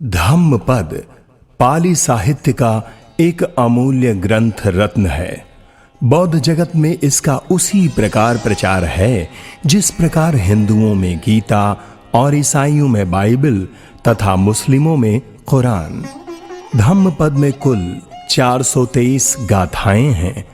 धम्मपद पाली साहित्य का एक अमूल्य ग्रंथ रत्न है। बौद्ध जगत में इसका उसी प्रकार प्रचार है जिस प्रकार हिंदुओं में गीता और ईसाइयों में बाइबल तथा मुस्लिमों में कुरान। धम्मपद में कुल 423 गाथाएं हैं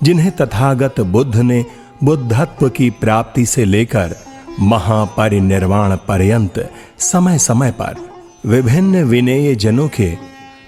जिन्हें तथागत बुद्ध ने बुद्धत्व की प्राप्ति से लेकर महापरिनिर्वाण पर्यंत समय समय पर विभिन्न विनेय जनों के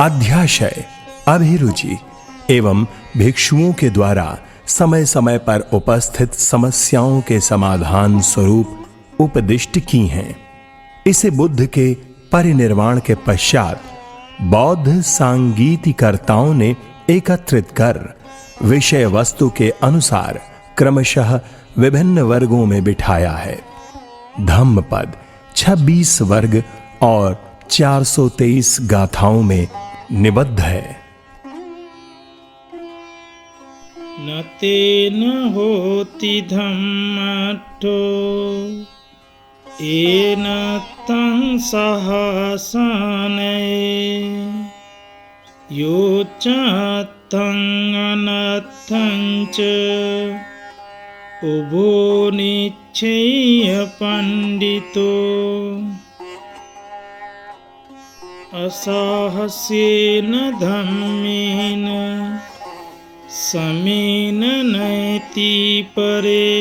अध्याशय, अभिरुचि एवं भिक्षुओं के द्वारा समय समय पर उपस्थित समस्याओं के समाधान स्वरूप उपदिष्ट की हैं। इसे बुद्ध के परिनिर्वाण के पश्चात बौद्ध सांगीतिकर्ताओं ने एकत्रित कर विषय वस्तु के अनुसार क्रमशः विभिन्न वर्गों में बिठाया है। धम्मपद 26 वर्ग और 423 गाथाओं में निबद्ध है। न तेन होति धम्मट्ठो येन तं सहसने यो च तं अनर्थं च उभो निश्चय पंडितो असाहस्येन धम्मेन समेन नयति परे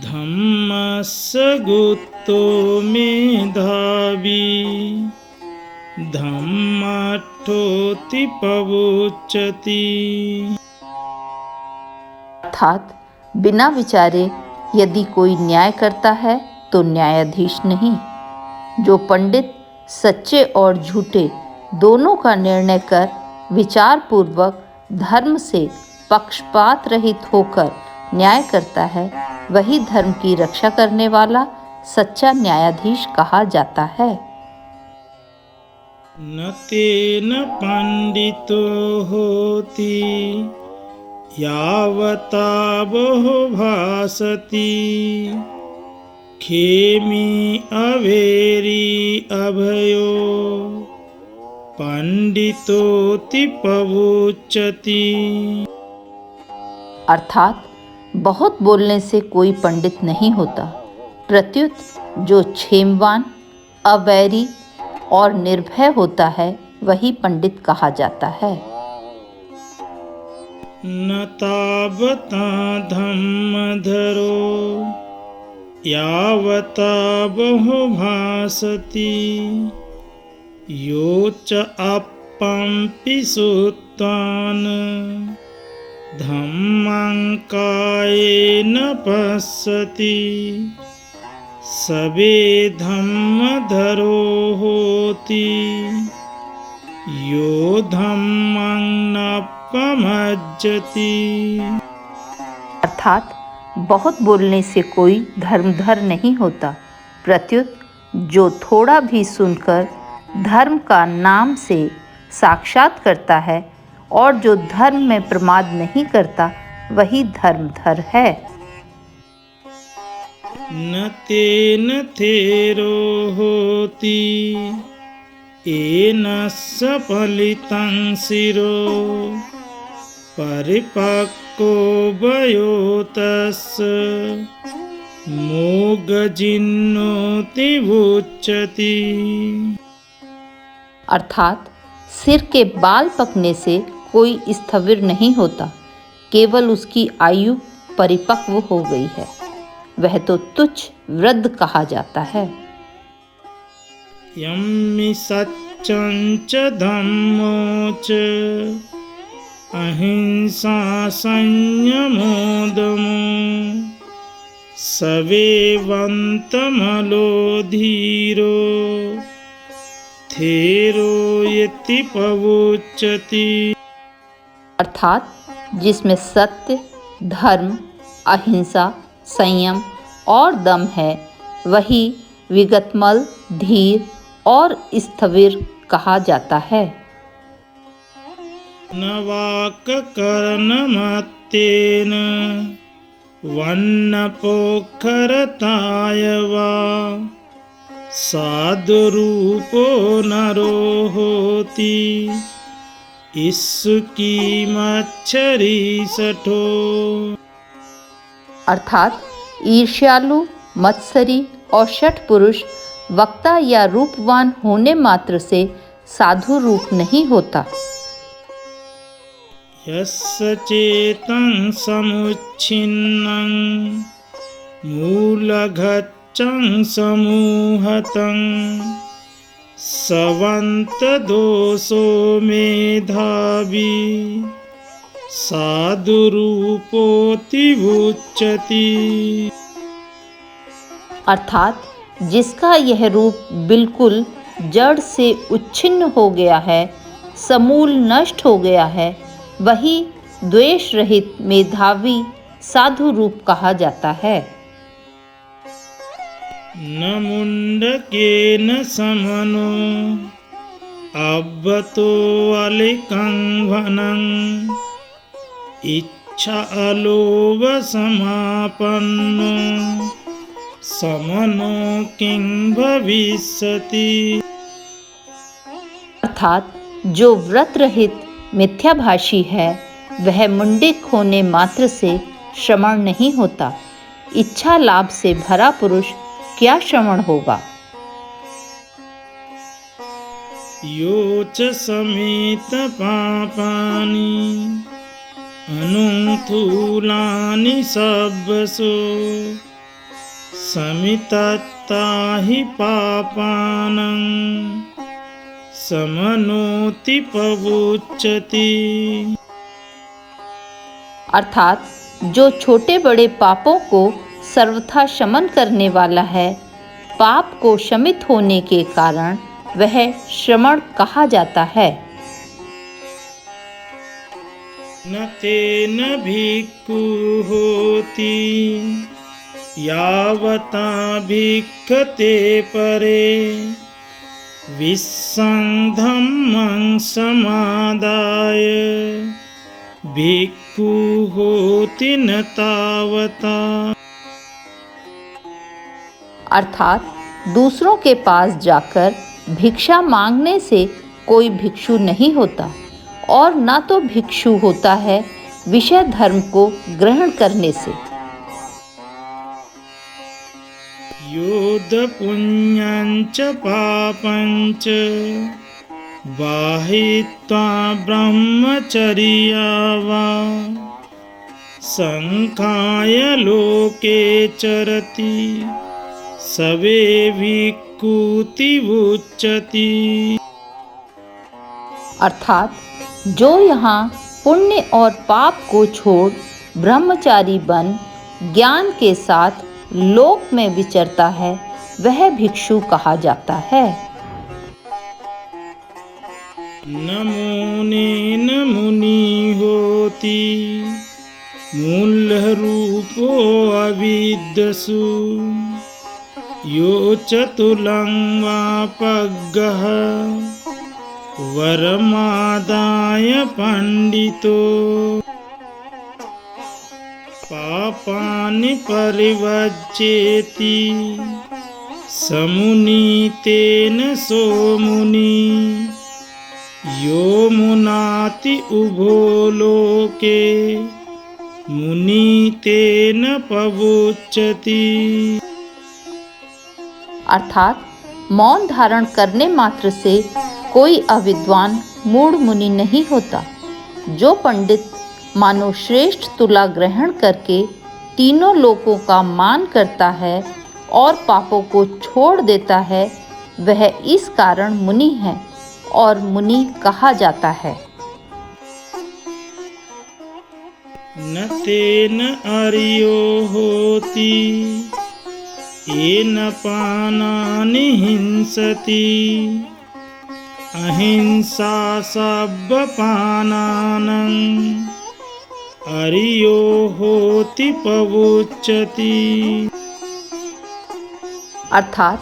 धम्मस्य गुप्तो मेधावी धम्माट्ठोति पवोच्यति। अर्थात बिना विचारे यदि कोई न्याय करता है तो न्यायाधीश नहीं, जो पंडित सच्चे और झूठे दोनों का निर्णय कर विचार पूर्वक धर्म से पक्षपात रहित होकर न्याय करता है, वही धर्म की रक्षा करने वाला सच्चा न्यायाधीश कहा जाता है। न तेन पंडितो होति यावता बहु भासति खेमी अवेरी अभयो पंडितोति पवोच्यति। अर्थात बहुत बोलने से कोई पंडित नहीं होता, प्रत्युत जो क्षेमवान, अवैरी और निर्भय होता है वही पंडित कहा जाता है। न तावता धम्मधरो यावता बहु भासति यो च अपंपि सुत्तान धम्मं कायेन पश्यति सबे धम्मधरो होति यो धम्मं नपमज्जति। अर्थात बहुत बोलने से कोई धर्मधर नहीं होता, प्रत्युत जो थोड़ा भी सुनकर धर्म का नाम से साक्षात करता है और जो धर्म में प्रमाद नहीं करता वही धर्मधर है। न तेन थेरो होति येन सफलितं शिरो परिपक्को वयोतस्य मोगजिन्नोति वोच्यति। अर्थात सिर के बाल पकने से कोई स्थविर नहीं होता, केवल उसकी आयु परिपक्व हो गई है, वह तो तुच्छ वृद्ध कहा जाता है। यम्मि सच्चं च धम्मो च अहिंसा संयमो दमो सवेवन्तमलो धीरो थेरो यति पवोच्यति। अर्थात जिसमें सत्य, धर्म, अहिंसा, संयम और दम है वही विगतमल, धीर और स्थविर कहा जाता है। न वाक्कर्णमत्तेन वन्नपोखरताय वा साधुरूपो नरो होती इसकी मच्छरी सठो। अर्थात ईर्ष्यालु, मत्सरी और शठ पुरुष वक्ता या रूपवान होने मात्र से साधु रूप नहीं होता। यस्य चेतं समुच्छिन्नं मूलघच्चं समूहतं सवंत दोषो मेधावी साधुरूपोति उच्यते। अर्थात जिसका यह रूप बिल्कुल जड़ से उच्छिन्न हो गया है, समूल नष्ट हो गया है, वही द्वेष रहित मेधावी साधु रूप कहा जाता है। न मुंडकेन समनो अब्बतो अलिकं वनं इच्छा अलोभ समापन्नो समनो किं भविष्यति। अर्थात जो व्रत रहित मिथ्याभाषी है वह मुंडिक होने मात्र से श्रमण नहीं होता। इच्छा लाभ से भरा पुरुष क्या श्रमण होगा। यो च समेत पापानि अनुथूलानि सब्बसो समितत्ता हि पापानं समनोति पवुच्यति। अर्थात जो छोटे बड़े पापों को सर्वथा शमन करने वाला है, पाप को शमित होने के कारण वह श्रमण कहा जाता है। न तेन भिक्खु होति यावता भिक्खते परे विस्सं धम्मं समादाय भिक्खु होति न तावता। अर्थात दूसरों के पास जाकर भिक्षा मांगने से कोई भिक्षु नहीं होता और ना तो भिक्षु होता है विषय धर्म को ग्रहण करने से। योद पुण्यंच पापंच बाहित्वा ब्रह्मचर्या वा संखाय लोके चरति सवे भिक्खूति उच्यति। अर्थात जो यहाँ पुण्य और पाप को छोड़ ब्रह्मचारी बन ज्ञान के साथ लोक में विचरता है वह भिक्षु कहा जाता है। नमोनेन मुनि होति मूल रूपो अविद्यसु यो चतुलं वापग्गः वरमादाय पंडितो पापानि परिवज्येति समुनीतेन सो मुनि यो मुनाति उभो लोके मुनीतेन पवुच्यति। अर्थात मौन धारण करने मात्र से कोई अविद्वान मूढ़ मुनि नहीं होता। जो पंडित मानो श्रेष्ठ तुला ग्रहण करके तीनों लोकों का मान करता है और पापों को छोड़ देता है वह इस कारण मुनि है और मुनि कहा जाता है। न तेन अर्यो होति येन पानानि हिंसति अहिंसा सब्बपानानं अर्यो होति पवुच्यति। अर्थात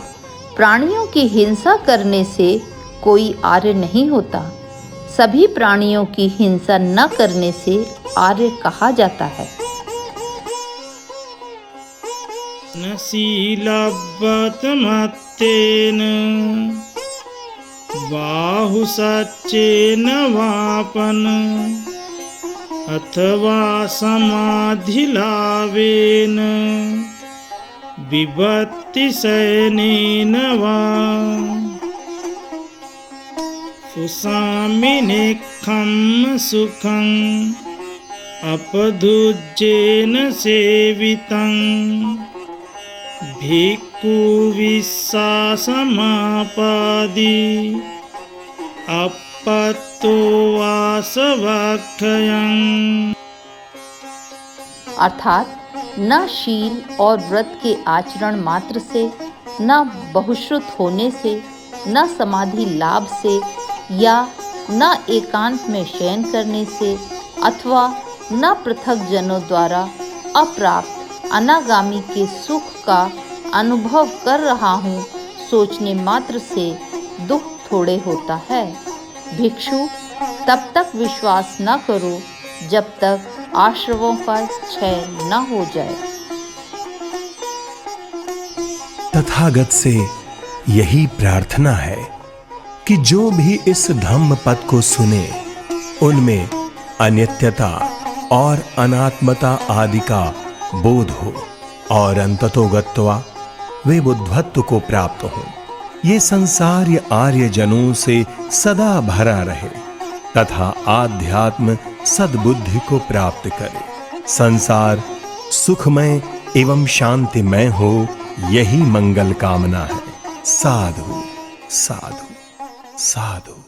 प्राणियों की हिंसा करने से कोई आर्य नहीं होता। सभी प्राणियों की हिंसा न करने से आर्य कहा जाता है। न शीलव्वत मत्तेन बाहुसच्चेन वापन अथवा समाधिलाभेन विभक्तिशयनेन वा सुसामिनेखं सुखं अपधुज्येन सेवितं भिक्खुविश्वासमापादि अपत्तो वासवाख्यं। अर्थात न शील और व्रत के आचरण मात्र से, न बहुश्रुत होने से, न समाधि लाभ से या न एकांत में शयन करने से अथवा न पृथक जनों द्वारा अप्राप्त अनागामी के सुख का अनुभव कर रहा हूँ सोचने मात्र से दुख थोड़े होता है। भिक्षु, तब तक विश्वास न करो जब तक आश्रवों का क्षय न हो जाए। तथागत से यही प्रार्थना है कि जो भी इस धम्म पद को सुने उनमें अनित्यता और अनात्मता आदि का बोध हो और अंततो गत्वा वे बुद्धत्व को प्राप्त हो। ये संसार आर्य जनों से सदा भरा रहे तथा आध्यात्म सद्बुद्धि को प्राप्त करे। संसार सुखमय एवं शांतिमय हो, यही मंगल कामना है। साधु साधु साधु।